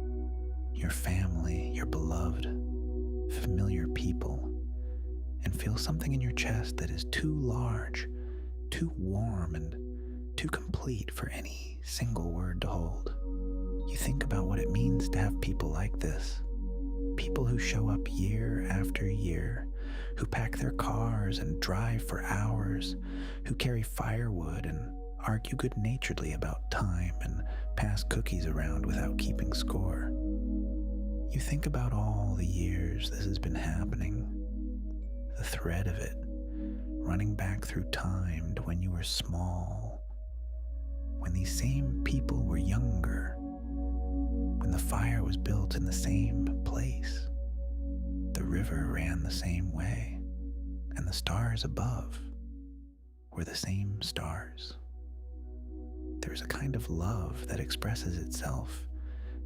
your family, your beloved, familiar people, and feel something in your chest that is too large, too warm, and too complete for any single word to hold. You think about what it means to have people like this. People who show up year after year, who pack their cars and drive for hours, who carry firewood and argue good-naturedly about time and pass cookies around without keeping score. You think about all the years this has been happening, the thread of it, running back through time to when you were small, when these same people were younger, when the fire was built in the same place, the river ran the same way, and the stars above were the same stars. There's a kind of love that expresses itself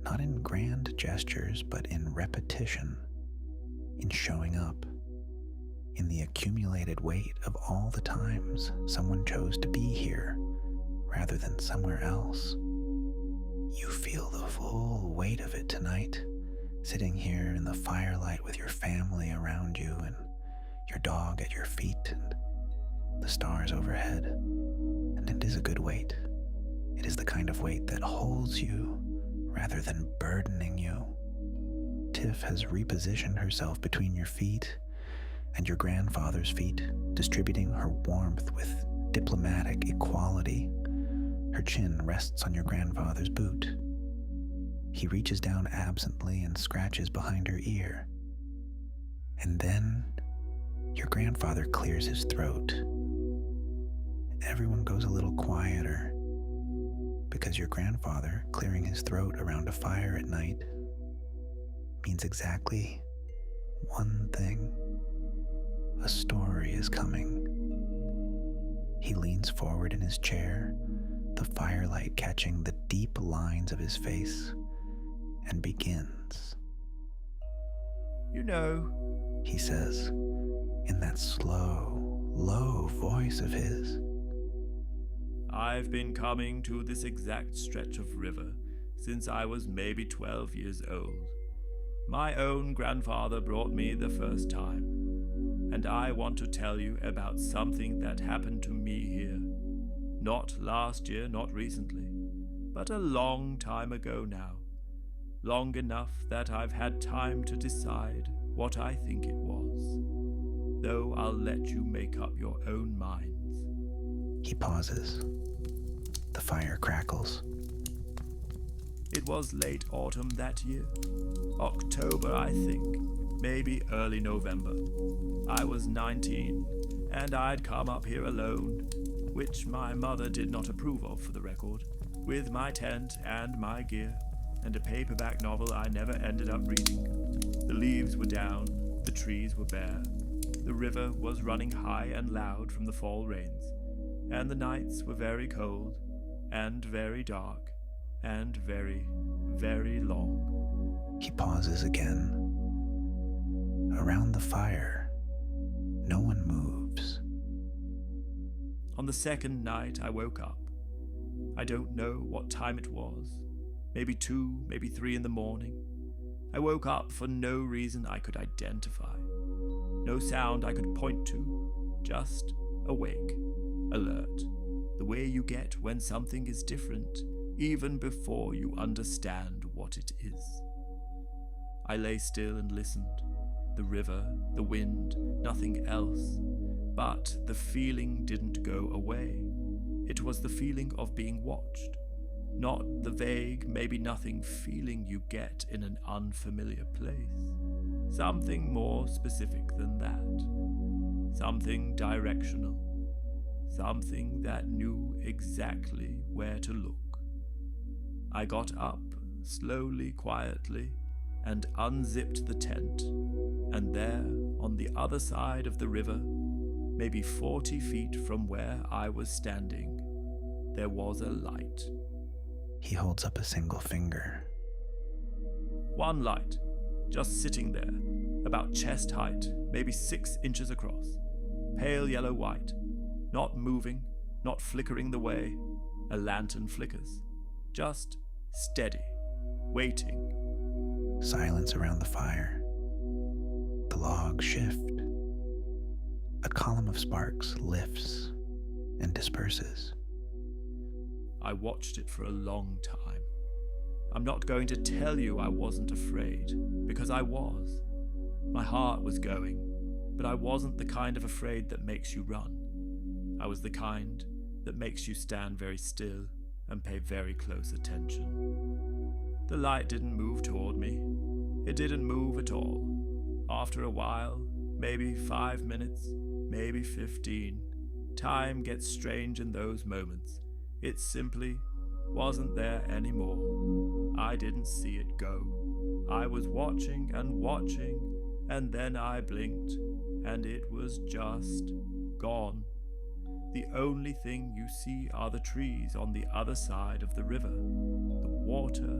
not in grand gestures, but in repetition, in showing up, in the accumulated weight of all the times someone chose to be here rather than somewhere else. You feel the full weight of it tonight, sitting here in the firelight with your family around you and your dog at your feet and the stars overhead. And it is a good weight. It is the kind of weight that holds you rather than burdening you. Tiff has repositioned herself between your feet and your grandfather's feet, distributing her warmth with diplomatic equality. Her chin rests on your grandfather's boot. He reaches down absently and scratches behind her ear. And then your grandfather clears his throat. Everyone goes a little quieter, because your grandfather clearing his throat around a fire at night means exactly one thing. A story is coming. He leans forward in his chair, the firelight catching the deep lines of his face, and begins. You know, he says, in that slow, low voice of his. I've been coming to this exact stretch of river since I was maybe 12 years old. My own grandfather brought me the first time, and I want to tell you about something that happened to me here. Not last year, not recently, but a long time ago now. Long enough that I've had time to decide what I think it was, though I'll let you make up your own minds. He pauses. The fire crackles. It was late autumn that year. October, I think. Maybe early November. I was 19, and I'd come up here alone, which my mother did not approve of, for the record, with my tent and my gear, and a paperback novel I never ended up reading. The leaves were down, the trees were bare, the river was running high and loud from the fall rains, and the nights were very cold, and very dark, and very, very long. He pauses again. Around the fire, no one moves. On the second night, I woke up. I don't know what time it was. Maybe 2, maybe 3 in the morning. I woke up for no reason I could identify. No sound I could point to. Just awake, alert. The way you get when something is different, even before you understand what it is. I lay still and listened. The river, the wind, nothing else. But the feeling didn't go away. It was the feeling of being watched. Not the vague, maybe nothing feeling you get in an unfamiliar place. Something more specific than that. Something directional. Something that knew exactly where to look. I got up, slowly, quietly, and unzipped the tent, and there, on the other side of the river, maybe 40 feet from where I was standing, there was a light. He holds up a single finger. One light, just sitting there, about chest height, maybe 6 inches across, pale yellow-white, not moving, not flickering the way a lantern flickers, just steady, waiting. Silence around the fire. The logs shift. A column of sparks lifts and disperses. I watched it for a long time. I'm not going to tell you I wasn't afraid, because I was. My heart was going, but I wasn't the kind of afraid that makes you run. I was the kind that makes you stand very still and pay very close attention. The light didn't move toward me. It didn't move at all. After a while, maybe 5 minutes, maybe 15, time gets strange in those moments. It simply wasn't there anymore. I didn't see it go. I was watching, and then I blinked, and it was just gone. The only thing you see are the trees on the other side of the river, the water,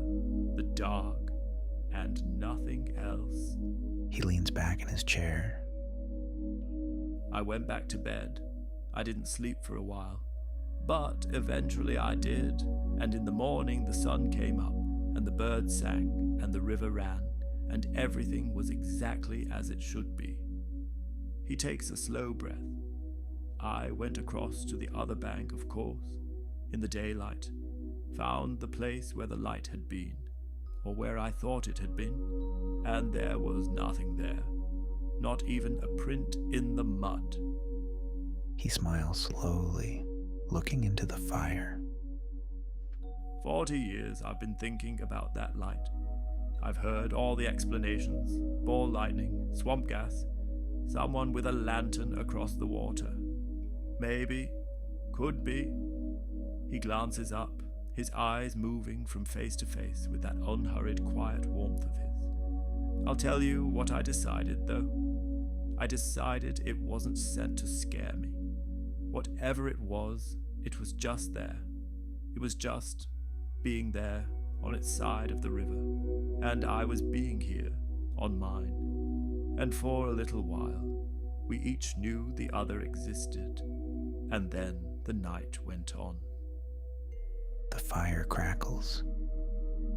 the dark, and nothing else. He leans back in his chair. I went back to bed. I didn't sleep for a while, but eventually I did, and in the morning the sun came up, and the birds sang, and the river ran, and everything was exactly as it should be. He takes a slow breath. I went across to the other bank, of course, in the daylight, found the place where the light had been, or where I thought it had been, and there was nothing there, not even a print in the mud. He smiles slowly, looking into the fire. 40 years I've been thinking about that light. I've heard all the explanations, ball lightning, swamp gas, someone with a lantern across the water. Maybe, could be. He glances up, his eyes moving from face to face with that unhurried, quiet warmth of his. I'll tell you what I decided, though. I decided it wasn't sent to scare me. Whatever it was just there. It was just being there on its side of the river, and I was being here on mine. and for a little while we each knew the other existed, and then the night went on. The fire crackles.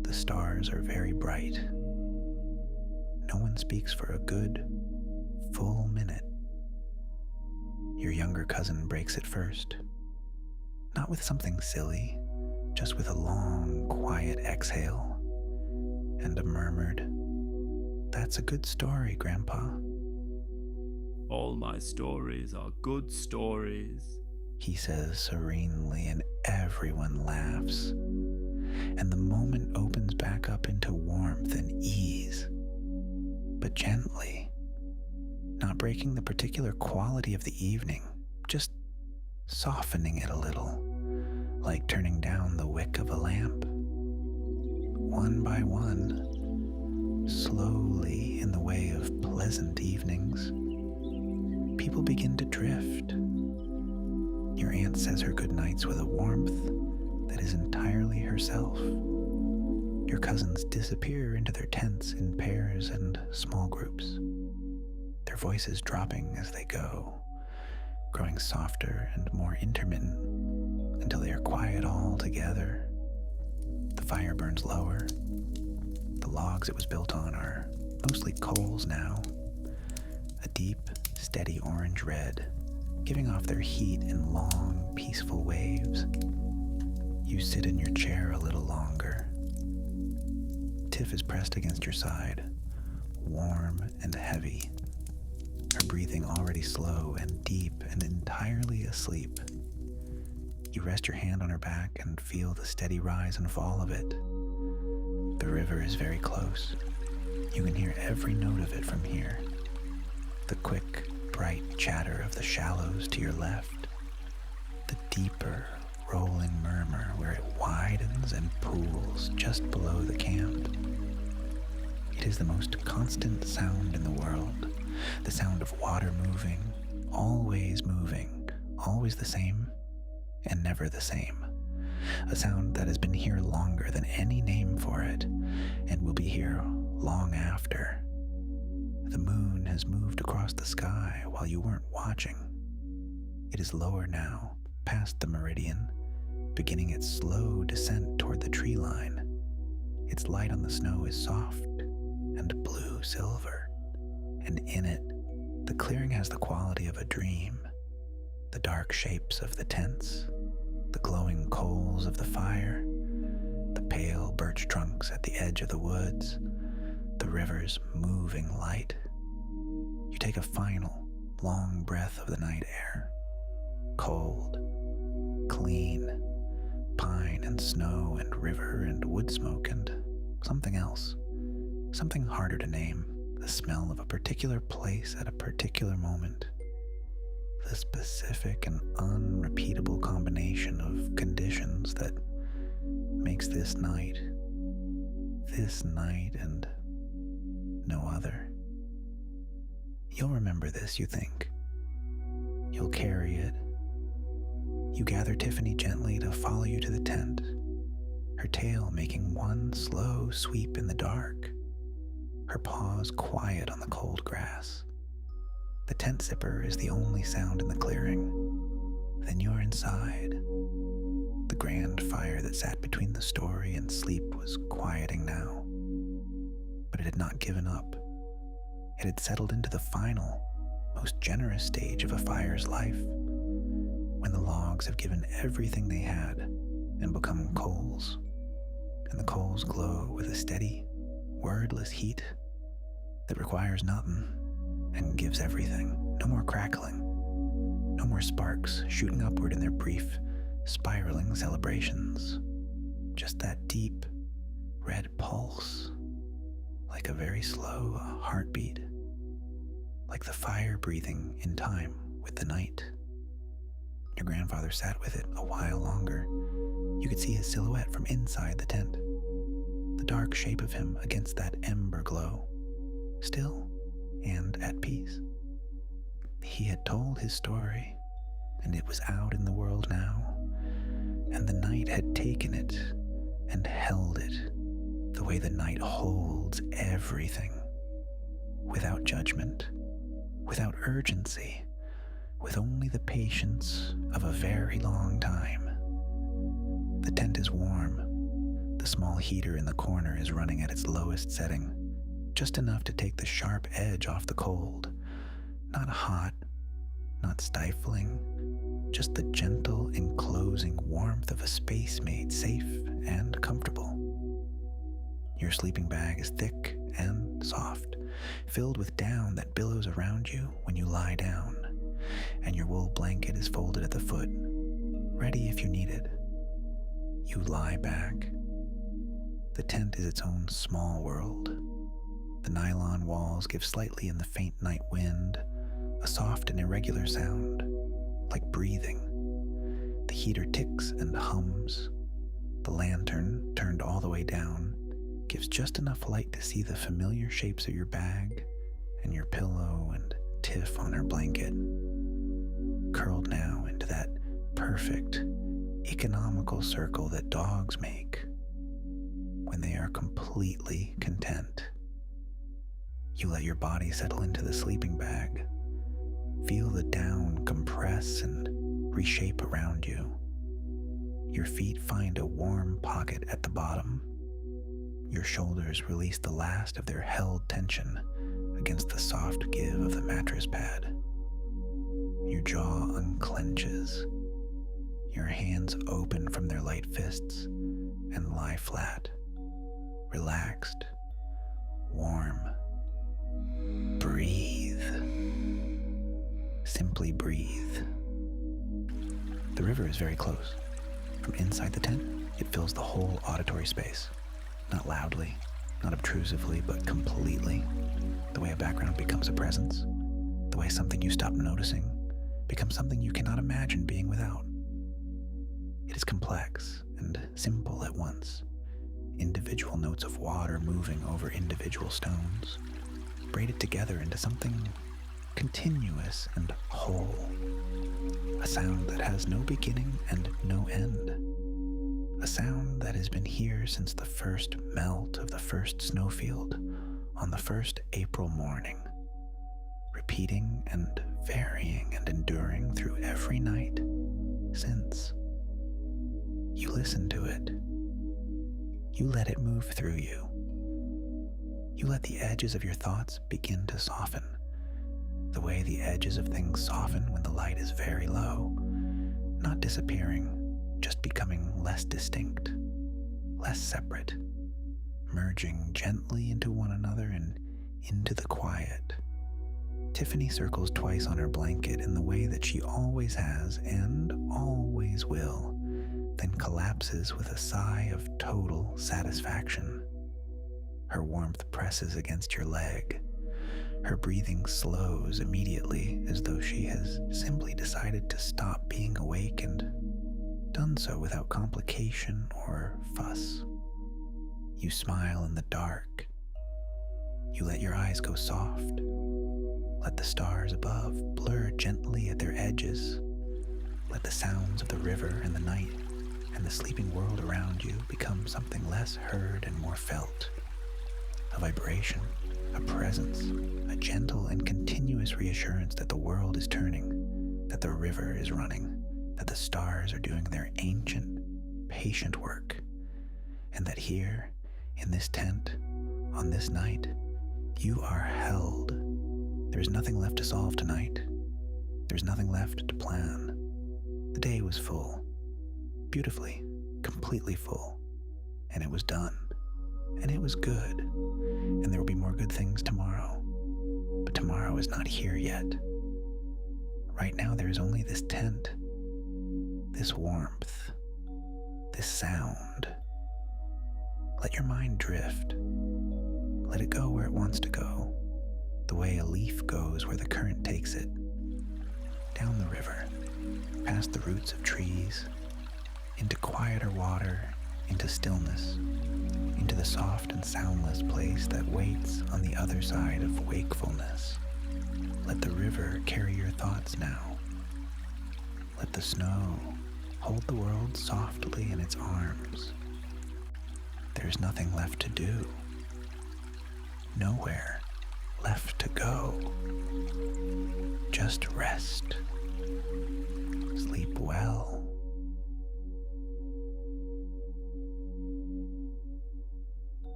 The stars are very bright. No one speaks for a good, full minute. Your younger cousin breaks it first. Not with something silly, just with a long, quiet exhale and a murmured, "That's a good story, Grandpa." All my stories are good stories, he says serenely, and everyone laughs. And the moment opens back up into warmth and ease, but gently, not breaking the particular quality of the evening, just softening it a little, like turning down the wick of a lamp. One by one, slowly in the way of pleasant evenings, people begin to drift. Your aunt says her good nights with a warmth that is entirely herself. Your cousins disappear into their tents in pairs and small groups, their voices dropping as they go, growing softer and more intermittent until they are quiet all together. The fire burns lower. The logs it was built on are mostly coals now, a deep, steady orange red, giving off their heat in long, peaceful waves. You sit in your chair a little longer. Tiff is pressed against your side, warm and heavy, her breathing already slow and deep and entirely asleep. You rest your hand on her back and feel the steady rise and fall of it. The river is very close. You can hear every note of it from here. The quick, bright chatter of the shallows to your left, the deeper, rolling murmur where it widens and pools just below the camp. It is the most constant sound in the world, the sound of water moving, always the same, and never the same. A sound that has been here longer than any name for it, and will be here long after. The moon has moved across the sky while you weren't watching. It is lower now, past the meridian, beginning its slow descent toward the tree line. Its light on the snow is soft and blue-silver, and in it, the clearing has the quality of a dream. The dark shapes of the tents, the glowing coals of the fire, the pale birch trunks at the edge of the woods, the river's moving light. You take a final, long breath of the night air. Cold, clean, pine and snow and river and wood smoke and something else, something harder to name, the smell of a particular place at a particular moment. The specific and unrepeatable combination of conditions that makes this night and no other. You'll remember this, you think. You'll carry it. You gather Tiffany gently to follow you to the tent, her tail making one slow sweep in the dark, her paws quiet on the cold grass. The tent zipper is the only sound in the clearing. Then you're inside. The grand fire that sat between the story and sleep was quieting now. But it had not given up. It had settled into the final, most generous stage of a fire's life, when the logs have given everything they had and become coals, and the coals glow with a steady, wordless heat that requires nothing and gives everything. No more crackling, no more sparks shooting upward in their brief, spiraling celebrations. Just that deep, red pulse, like a very slow heartbeat, like the fire breathing in time with the night. Your grandfather sat with it a while longer. You could see his silhouette from inside the tent, the dark shape of him against that ember glow, still and at peace. He had told his story, and it was out in the world now, and the night had taken it and held it the way the night holds everything. without judgment, without urgency, with only the patience of a very long time. The tent is warm. The small heater in the corner is running at its lowest setting, just enough to take the sharp edge off the cold. Not hot, not stifling, just the gentle, enclosing warmth of a space made safe and comfortable. Your sleeping bag is thick and soft, filled with down that billows around you when you lie down, and your wool blanket is folded at the foot, ready if you need it. You lie back. The tent is its own small world. The nylon walls give slightly in the faint night wind, a soft and irregular sound, like breathing. The heater ticks and hums. The lantern, turned all the way down, gives just enough light to see the familiar shapes of your bag and your pillow and Tiff on her blanket, curled now into that perfect, economical circle that dogs make when they are completely content. You let your body settle into the sleeping bag. Feel the down compress and reshape around you. Your feet find a warm pocket at the bottom. Your shoulders release the last of their held tension against the soft give of the mattress pad. Your jaw unclenches. Your hands open from their light fists and lie flat, relaxed, warm. Breathe. Simply breathe. The river is very close. From inside the tent, it fills the whole auditory space. Not loudly, not obtrusively, but completely. The way a background becomes a presence. The way something you stop noticing becomes something you cannot imagine being without. It is complex and simple at once. Individual notes of water moving over individual stones, braided together into something continuous and whole. A sound that has no beginning and no end. A sound that has been here since the first melt of the first snowfield on the first April morning, repeating and varying and enduring through every night since. You listen to it. You let it move through you. You let the edges of your thoughts begin to soften, the way the edges of things soften when the light is very low, not disappearing, just becoming less distinct, less separate, merging gently into one another and into the quiet. Tiffany circles twice on her blanket in the way that she always has and always will, then collapses with a sigh of total satisfaction. Her warmth presses against your leg. Her breathing slows immediately, as though she has simply decided to stop being awake and done so without complication or fuss. You smile in the dark. You let your eyes go soft. Let the stars above blur gently at their edges. Let the sounds of the river and the night and the sleeping world around you become something less heard and more felt. A vibration, a presence, a gentle and continuous reassurance that the world is turning, that the river is running, that the stars are doing their ancient, patient work, and that here, in this tent, on this night, you are held. There's nothing left to solve tonight. There's nothing left to plan. The day was full, beautifully, completely full, and it was done, and it was good. And there will be more good things tomorrow. But tomorrow is not here yet. Right now there is only this tent, this warmth, this sound. Let your mind drift. Let it go where it wants to go, the way a leaf goes where the current takes it. Down the river, past the roots of trees, into quieter water, into stillness, into the soft and soundless place that waits on the other side of wakefulness. Let the river carry your thoughts now. Let the snow hold the world softly in its arms. There's nothing left to do. Nowhere left to go. Just rest